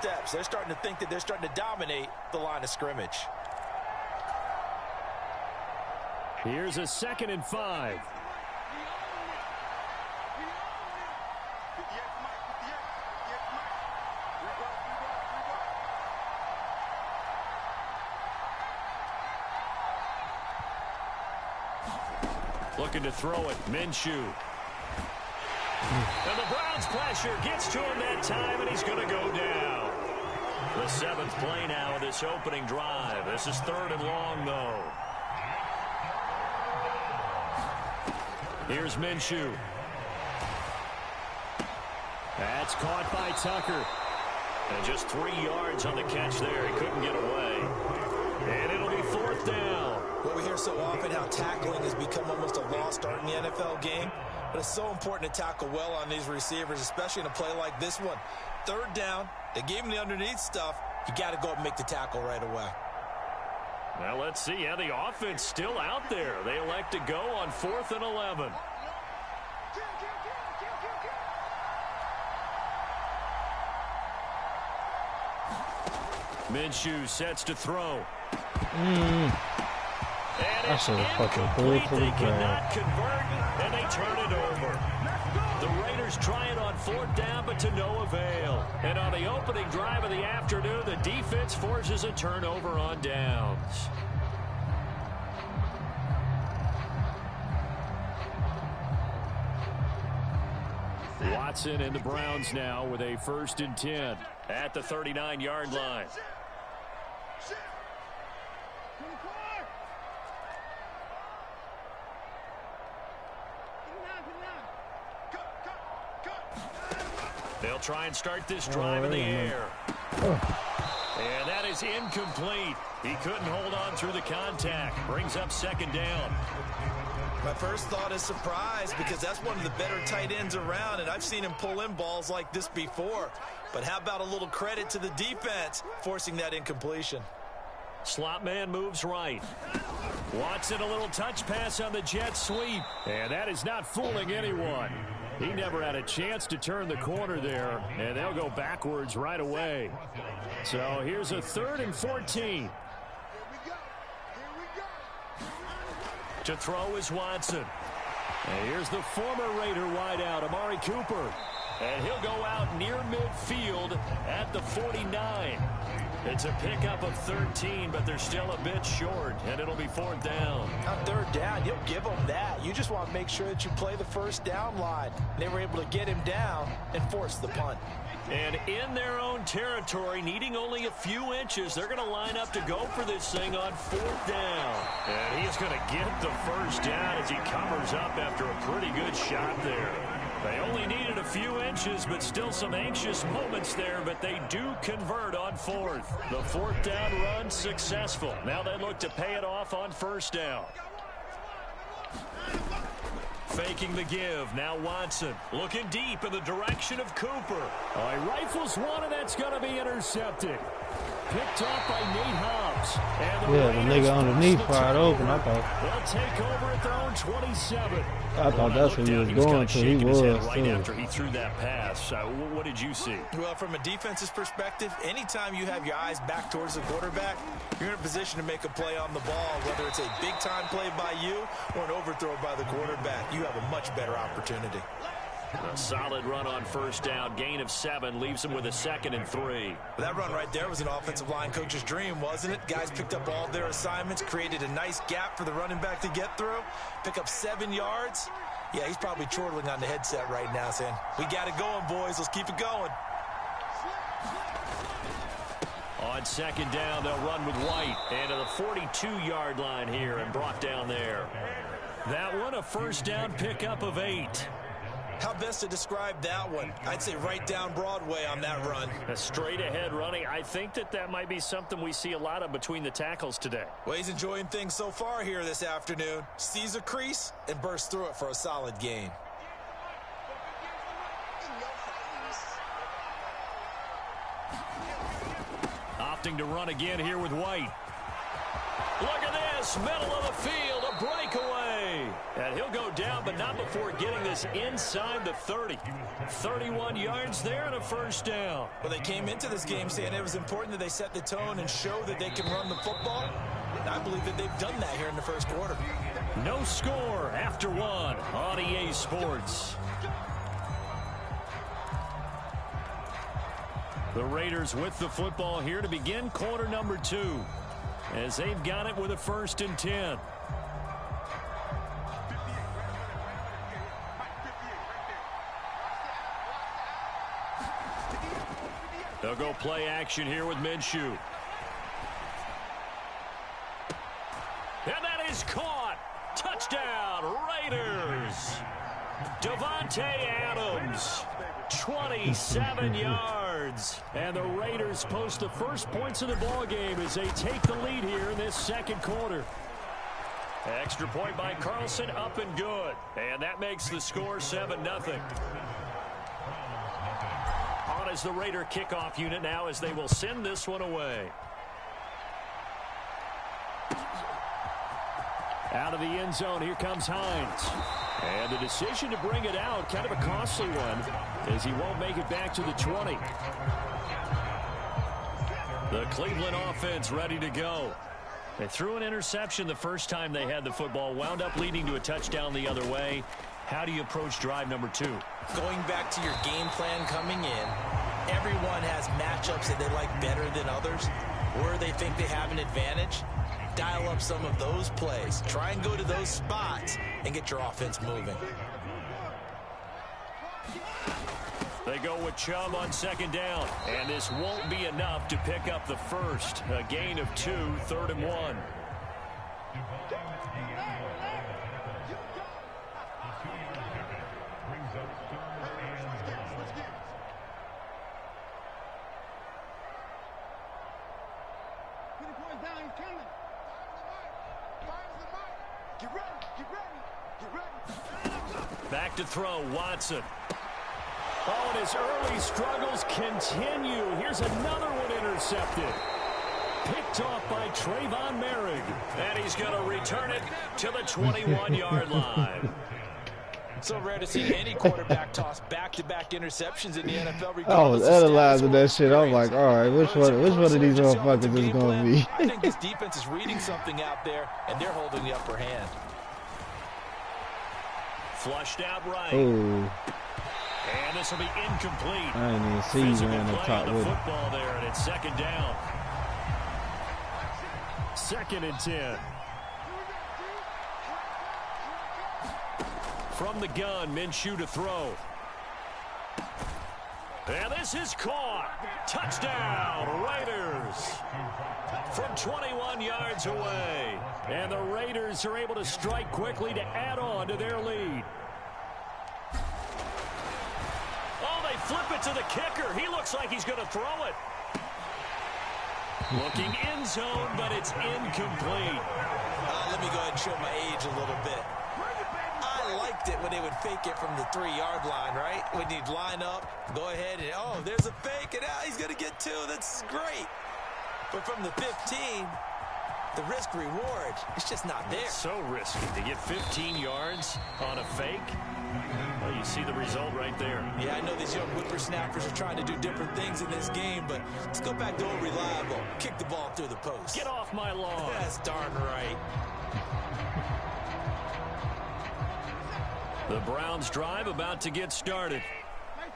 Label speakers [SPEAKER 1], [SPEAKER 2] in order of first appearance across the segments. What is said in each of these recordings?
[SPEAKER 1] steps. They're starting to think that they're starting to dominate the line of scrimmage.
[SPEAKER 2] Here's a 2nd and 5. Looking to throw it, Minshew. And the Browns' pressure gets to him that time, and he's going to go down. The 7th play now of this opening drive. This is 3rd and long, though. Here's Minshew. That's caught by Tucker. And just 3 yards on the catch there. He couldn't get away. And it'll be 4th down.
[SPEAKER 1] Well, we hear so often how tackling has become almost a lost art in the NFL game. But it's so important to tackle well on these receivers, especially in a play like this one. 3rd down, they gave him the underneath stuff. You got to go up and make the tackle right away.
[SPEAKER 2] Well, let's see. Yeah, the offense still out there. They elect to go on 4th and 11. Minshew sets to throw.
[SPEAKER 3] I should have fucking pulled to the ground.
[SPEAKER 2] Convert, and they turn it over. The Raiders try it on 4th down, but to no avail. And on the opening drive of the afternoon, the defense forces a turnover on downs. Watson and the Browns now with a 1st and 10 at the 39-yard line. They'll try and start this drive in the air. And that is incomplete. He couldn't hold on through the contact. Brings up 2nd down.
[SPEAKER 1] My first thought is surprise because that's one of the better tight ends around, and I've seen him pull in balls like this before. But how about a little credit to the defense forcing that incompletion?
[SPEAKER 2] Slot man moves right. Watson a little touch pass on the jet sweep. And that is not fooling anyone. He never had a chance to turn the corner there, and they'll go backwards right away. So here's a 3rd and 14. To throw is Watson. And here's the former Raider wideout, Amari Cooper. And he'll go out near midfield at the 49. It's a pickup of 13, but they're still a bit short, and it'll be 4th down.
[SPEAKER 1] On 3rd down, you'll give them that. You just want to make sure that you play the 1st down line. They were able to get him down and force the punt.
[SPEAKER 2] And in their own territory, needing only a few inches, they're going to line up to go for this thing on 4th down. And he's going to get the 1st down as he covers up after a pretty good shot there. They only needed a few inches, but still some anxious moments there, but they do convert on 4th. The 4th down run successful. Now they look to pay it off on 1st down. Faking the give. Now Watson looking deep in the direction of Cooper. He rifles one, and that's going to be intercepted. Picked off by Nate Hobbs.
[SPEAKER 3] Yeah, the nigga underneath fired open. I thought
[SPEAKER 2] they'll take over at their own 27.
[SPEAKER 3] I thought that's what he was going to. He was
[SPEAKER 2] right after he threw that pass. What did you see?
[SPEAKER 1] Well, from a defense's perspective, anytime you have your eyes back towards the quarterback, you're in a position to make a play on the ball, whether it's a big-time play by you or an overthrow by the quarterback. You have a much better opportunity.
[SPEAKER 2] A solid run on 1st down. Gain of 7 leaves him with a 2nd and 3.
[SPEAKER 1] That run right there was an offensive line coach's dream, wasn't it? Guys picked up all their assignments, created a nice gap for the running back to get through, pick up 7 yards. Yeah, he's probably chortling on the headset right now saying, we got it going, boys. Let's keep it going.
[SPEAKER 2] On 2nd down, they'll run with White. And to the 42-yard line here and brought down there. That one, a 1st down pickup of 8.
[SPEAKER 1] How best to describe that one? I'd say right down Broadway on that run.
[SPEAKER 2] A straight-ahead running. I think that might be something we see a lot of between the tackles today.
[SPEAKER 1] Well, he's enjoying things so far here this afternoon. Sees a crease and bursts through it for a solid gain. Opting to run again here with White. Look at this, middle of the field, a
[SPEAKER 2] breakaway. And he'll go down, but not before getting this inside the 30. 31 yards there and a first down.
[SPEAKER 1] Well, they came into this game saying it was important that they set the tone and show that they can run the football. And I believe that they've done that here in the first quarter.
[SPEAKER 2] No score after one on EA Sports. The Raiders with the football here to begin quarter number 2, as they've got it with a 1st and 10. They'll go play action here with Minshew. And that is caught. Touchdown, Raiders. Devontae Adams, 27 yards. And the Raiders post the first points of the ball game as they take the lead here in this second quarter. Extra point by Carlson, up and good. And that makes the score 7-0. On as the Raider kickoff unit now as they will send this one away. Out of the end zone, here comes Hines. And the decision to bring it out, kind of a costly one, as he won't make it back to the 20. The Cleveland offense ready to go. They threw an interception the first time they had the football, wound up leading to a touchdown the other way. How do you approach drive number 2?
[SPEAKER 1] Going back to your game plan coming in, everyone has matchups that they like better than others, where they think they have an advantage. Dial up some of those plays. Try and go to those spots and get your offense moving.
[SPEAKER 2] They go with Chubb on 2nd down. And this won't be enough to pick up the first. A gain of 2, 3rd and 1. Back to throw, Watson. Oh, and his early struggles continue. Here's another one intercepted. Picked off by Trayvon Merrick. And he's going to return it to the 21-yard line.
[SPEAKER 1] So rare to see any quarterback toss back-to-back interceptions in the NFL.
[SPEAKER 3] I was analyzing that shit. I'm like, all right, which one of these motherfuckers is going to be?
[SPEAKER 1] I think this defense is reading something out there, and they're holding the upper hand.
[SPEAKER 2] Flushed out right.
[SPEAKER 3] Oh.
[SPEAKER 2] And this will be incomplete.
[SPEAKER 3] I didn't even see you ran the top with it.
[SPEAKER 2] Football there, and it's 2nd down. 2nd and 10. From the gun, Minshew to throw. And this is caught. Touchdown, Raiders. From 21 yards away. And the Raiders are able to strike quickly to add on to their lead. Oh, they flip it to the kicker. He looks like he's going to throw it. Looking end zone, but it's incomplete.
[SPEAKER 1] Let me go ahead and show my age a little bit. I liked it when they would fake it from the 3-yard line, right? When you'd line up, go ahead and, oh, there's a fake, and now he's going to get 2. That's great. But from the 15, the risk-reward, it's just not there.
[SPEAKER 2] It's so risky to get 15 yards on a fake. Well, you see the result right there.
[SPEAKER 1] Yeah, I know these young whippersnappers are trying to do different things in this game, but let's go back to old reliable. Kick the ball through the post.
[SPEAKER 2] Get off my lawn.
[SPEAKER 1] That's darn right.
[SPEAKER 2] The Browns drive about to get started.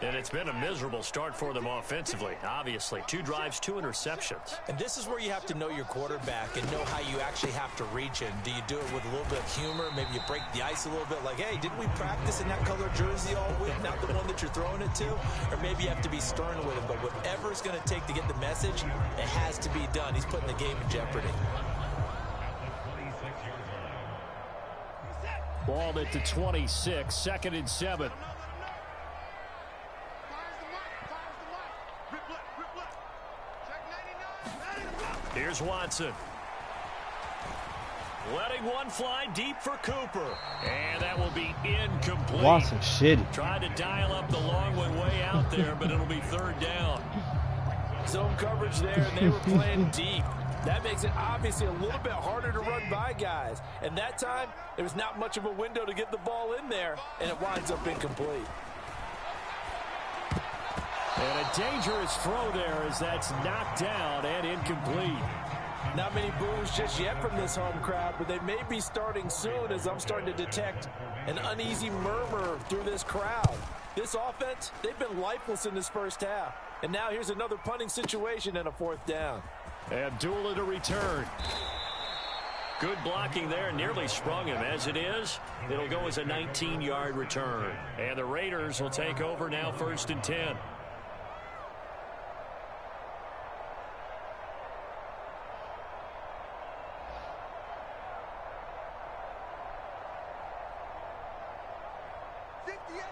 [SPEAKER 2] And it's been a miserable start for them offensively, obviously. 2 drives, 2 interceptions.
[SPEAKER 1] And this is where you have to know your quarterback and know how you actually have to reach him. Do you do it with a little bit of humor? Maybe you break the ice a little bit like, hey, didn't we practice in that color jersey all week, not the one that you're throwing it to? Or maybe you have to be stern with him. But whatever it's going to take to get the message, it has to be done. He's putting the game in jeopardy.
[SPEAKER 2] Ball at the 26, 2nd and 7. Here's Watson. Letting one fly deep for Cooper. And that will be incomplete.
[SPEAKER 3] Watson shitty.
[SPEAKER 2] Tried to dial up the long one way out there, but it'll be 3rd down.
[SPEAKER 1] Zone coverage there, and they were playing deep. That makes it obviously a little bit harder to run by guys. And that time, there was not much of a window to get the ball in there, and it winds up incomplete.
[SPEAKER 2] And a dangerous throw there as that's knocked down and incomplete.
[SPEAKER 1] Not many boos just yet from this home crowd, but they may be starting soon as I'm starting to detect an uneasy murmur through this crowd. This offense, they've been lifeless in this first half. And now here's another punting situation and a 4th down.
[SPEAKER 2] Abdullah to return. Good blocking there, nearly sprung him. As it is, it'll go as a 19-yard return. And the Raiders will take over now, 1st and 10.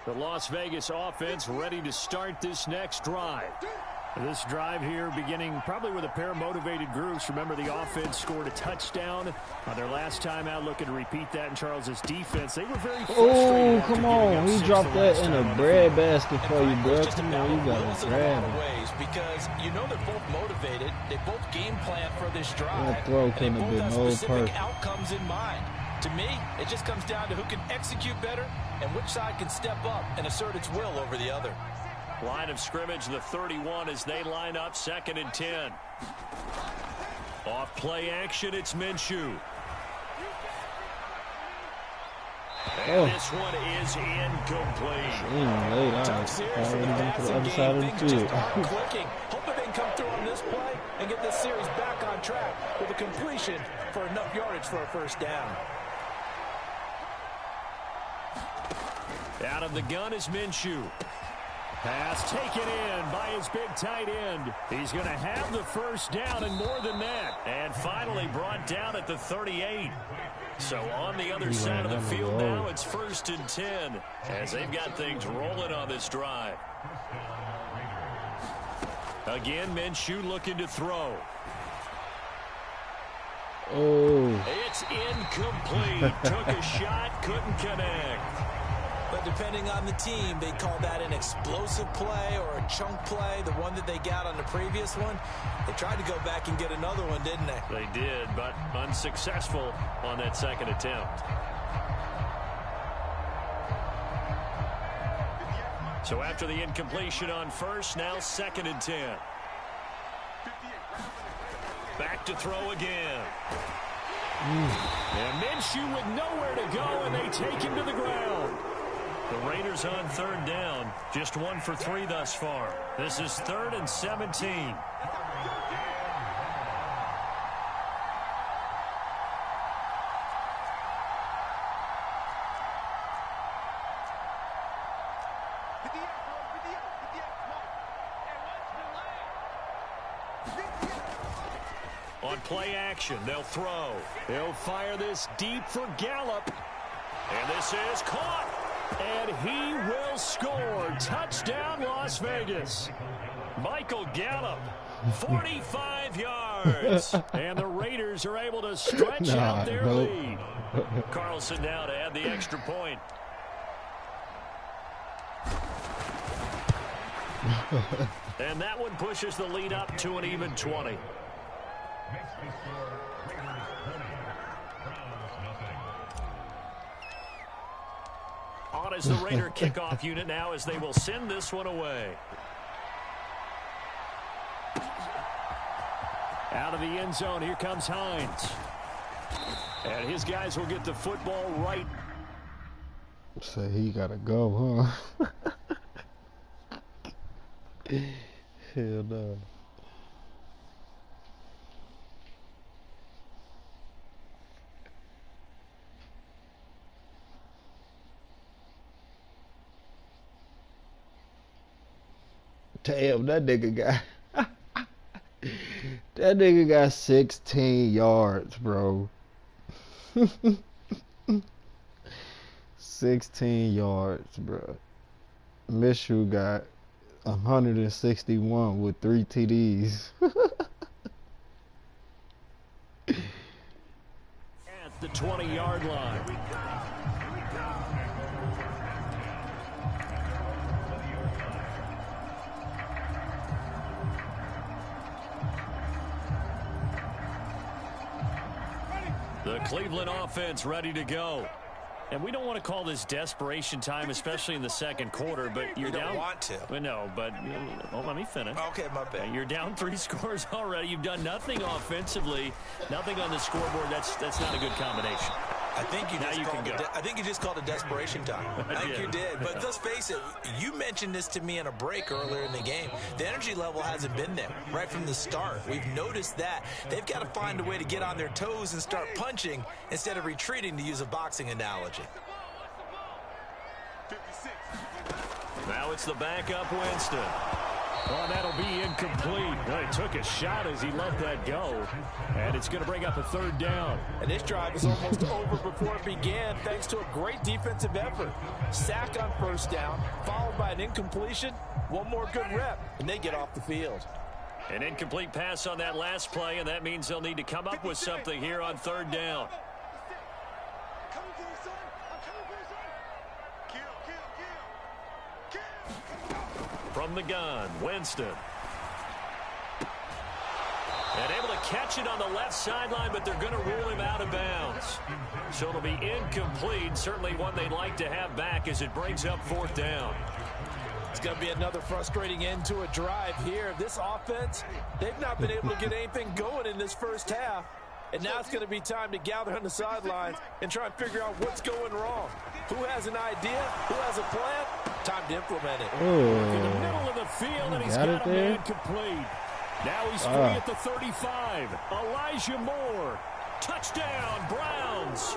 [SPEAKER 2] The Las Vegas offense ready to start this next drive. This drive here beginning probably with a pair of motivated groups. Remember, the offense scored a touchdown on their last time out. Looking to repeat that in Charles's defense. They were very frustrated.
[SPEAKER 3] Oh, come on. He dropped that in a bread basket for you, bro. Come on, you got to grab it.
[SPEAKER 1] Because you know they're both motivated. They both game plan for this drive.
[SPEAKER 3] That throw couldn't have been no
[SPEAKER 1] specific outcomes in mind. To me, it just comes down to who can execute better and which side can step up and assert its will over the other.
[SPEAKER 2] Line of scrimmage, the 31 as they line up, 2nd and 10. Off play action, it's Minshew. And this one is incomplete.
[SPEAKER 3] To the other side of the field.
[SPEAKER 1] Hoping they can come through on this play and get this series back on track with a completion for enough yardage for a 1st down.
[SPEAKER 2] Out of the gun is Minshew. Pass taken in by his big tight end. He's going to have the 1st down and more than that. And finally brought down at the 38. So on the other side of the field now, it's 1st and 10 as they've got things rolling on this drive. Again, Minshew looking to throw.
[SPEAKER 3] Oh.
[SPEAKER 2] It's incomplete. Took a shot, couldn't connect.
[SPEAKER 1] But depending on the team, they call that an explosive play or a chunk play, the one that they got on the previous one. They tried to go back and get another one, didn't they?
[SPEAKER 2] They did, but unsuccessful on that 2nd attempt. So after the incompletion on 1st, now 2nd and 10. Back to throw again. And Minshew with nowhere to go, and they take him to the ground. The Raiders on 3rd down, just 1 for 3 thus far. This is 3rd and 17. On play action, they'll throw. They'll fire this deep for Gallup. And this is caught. And he will score. Touchdown, Las Vegas. Michael Gallup, 45 yards. And the Raiders are able to stretch out their lead. Carlson now to add the extra point. And that one pushes the lead up to an even 20. On is the Raider kickoff unit now as they will send this one away. Out of the end zone, here comes Hines. And his guys will get the football right.
[SPEAKER 3] So he gotta go, huh? Hell no. Damn, that nigga got 16 yards, bro. 16 yards, bro. Minshew got 161 with 3 TDs.
[SPEAKER 2] At the 20-yard line. The Cleveland offense ready to go. And we don't want to call this desperation time, especially in the second quarter, but you're down.
[SPEAKER 1] You don't want to.
[SPEAKER 2] Well, no, but let me finish.
[SPEAKER 1] Okay, my bad.
[SPEAKER 2] You're down 3 scores already. You've done nothing offensively, nothing on the scoreboard. That's not a good combination.
[SPEAKER 1] I think you just called it desperation time. I think you did. But let's face it, you mentioned this to me in a break earlier in the game. The energy level hasn't been there right from the start. We've noticed that. They've got to find a way to get on their toes and start punching instead of retreating, to use a boxing analogy.
[SPEAKER 2] Now it's the backup Winston. Oh, that'll be incomplete. Well, he took a shot as he let that go. And it's going to bring up a 3rd down.
[SPEAKER 4] And this drive is almost over before it began, thanks to a great defensive effort. Sack on 1st down, followed by an incompletion. One more good rep, and they get off the field.
[SPEAKER 2] An incomplete pass on that last play, and that means they'll need to come up with something here on 3rd down. From the gun, Winston. And able to catch it on the left sideline, but they're going to rule him out of bounds. So it'll be incomplete. Certainly one they'd like to have back as it brings up 4th down.
[SPEAKER 4] It's going to be another frustrating end to a drive here. This offense, they've not been able to get anything going in this first half. And now it's going to be time to gather on the sidelines and try and figure out what's going wrong. Who has an idea? Who has a plan? Time to implement it.
[SPEAKER 2] In the middle of the field, and he's got a man complete. Now he's free at the 35. Elijah Moore. Touchdown, Browns.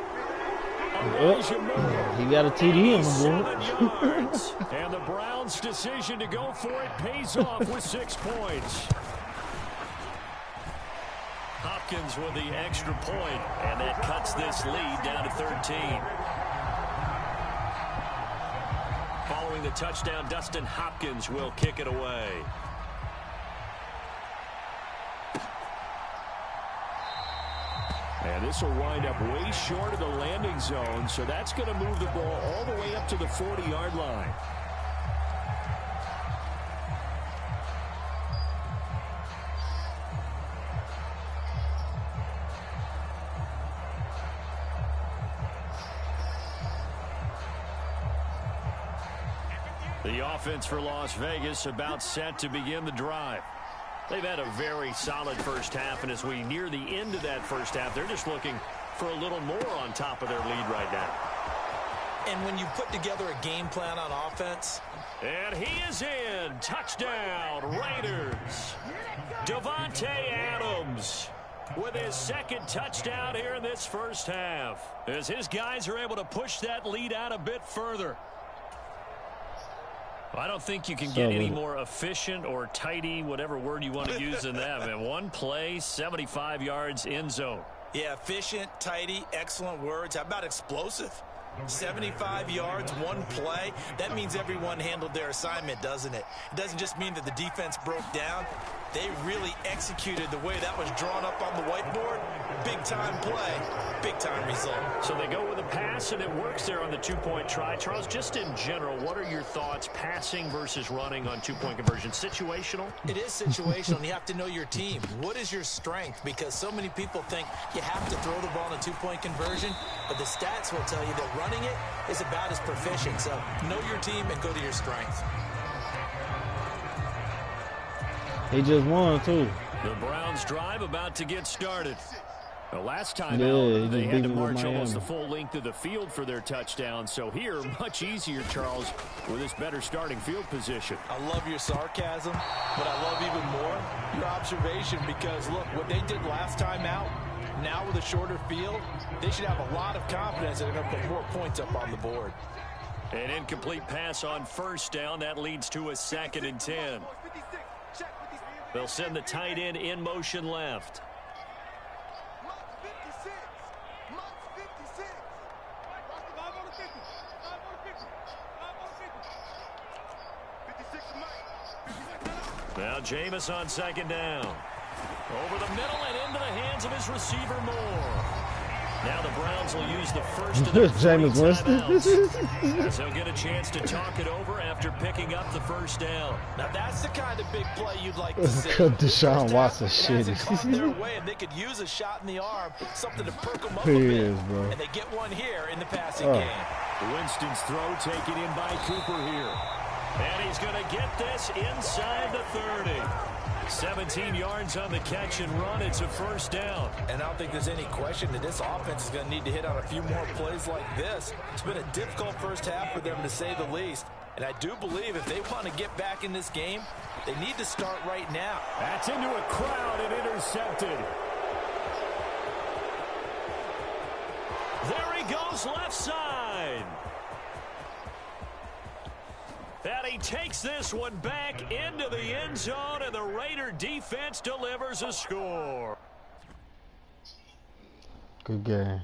[SPEAKER 2] Elijah Moore.
[SPEAKER 3] He got a TD on the
[SPEAKER 2] board. And the Browns' decision to go for it pays off with 6 points. Hopkins with the extra point, and that cuts this lead down to 13. Following the touchdown, Dustin Hopkins will kick it away. And this will wind up way short of the landing zone, so that's going to move the ball all the way up to the 40-yard line. The offense for Las Vegas about set to begin the drive. They've had a very solid first half, and as we near the end of that first half, they're just looking for a little more on top of their lead right now.
[SPEAKER 1] And when you put together a game plan on offense.
[SPEAKER 2] And he is in. Touchdown, Raiders. Devontae Adams with his 2nd touchdown here in this first half, as his guys are able to push that lead out a bit further. I don't think you can get any more efficient or tidy, whatever word you want to use in that. Man, 1 play, 75 yards, end zone.
[SPEAKER 1] Yeah, efficient, tidy, excellent words. How about explosive? 75 yards, 1 play. That means everyone handled their assignment, doesn't it? It doesn't just mean that the defense broke down. They really executed the way that was drawn up on the whiteboard. Big-time play, big-time result.
[SPEAKER 2] So they go with a pass, and it works there on the 2-point try. Charles, just in general, what are your thoughts passing versus running on 2-point conversion? Situational?
[SPEAKER 1] It is situational, and you have to know your team. What is your strength? Because so many people think you have to throw the ball in a 2-point conversion, but the stats will tell you that running it is about as proficient. So know your team and go to your strength.
[SPEAKER 3] He just won, too.
[SPEAKER 2] The Browns drive about to get started. The last time out, they had to march almost the full length of the field for their touchdown. So here, much easier, Charles, with this better starting field position.
[SPEAKER 4] I love your sarcasm, but I love even more your observation, because, look, what they did last time out, now with a shorter field, they should have a lot of confidence that they're going to put more points up on the board.
[SPEAKER 2] An incomplete pass on 1st down. That leads to a 2nd and 10. They'll send the tight end in motion left. Now Jameis on 2nd down. Over the middle and into the hands of his receiver Moore. Now the Browns will use the first of their
[SPEAKER 3] Jameis
[SPEAKER 2] timeouts, as they'll get a chance to talk it over after picking up the first down.
[SPEAKER 4] Now that's the kind of big play you'd like to see.
[SPEAKER 3] Deshaun Watson shit.
[SPEAKER 4] And they could use a shot in the arm, something to perk them up
[SPEAKER 3] He
[SPEAKER 4] a bit.
[SPEAKER 3] is, bro.
[SPEAKER 4] And they get one here in the passing game.
[SPEAKER 2] Winston's throw taken in by Cooper here. And he's going to get this inside the 30. 17 yards on the catch and run. It's a first down.
[SPEAKER 4] And I don't think there's any question that this offense is going to need to hit on a few more plays like this. It's been a difficult first half for them, to say the least. And I do believe if they want to get back in this game, they need to start right now.
[SPEAKER 2] That's into a crowd and intercepted. There he goes left side. And he takes this one back into the end zone, and the Raider defense delivers a score.
[SPEAKER 3] Good game.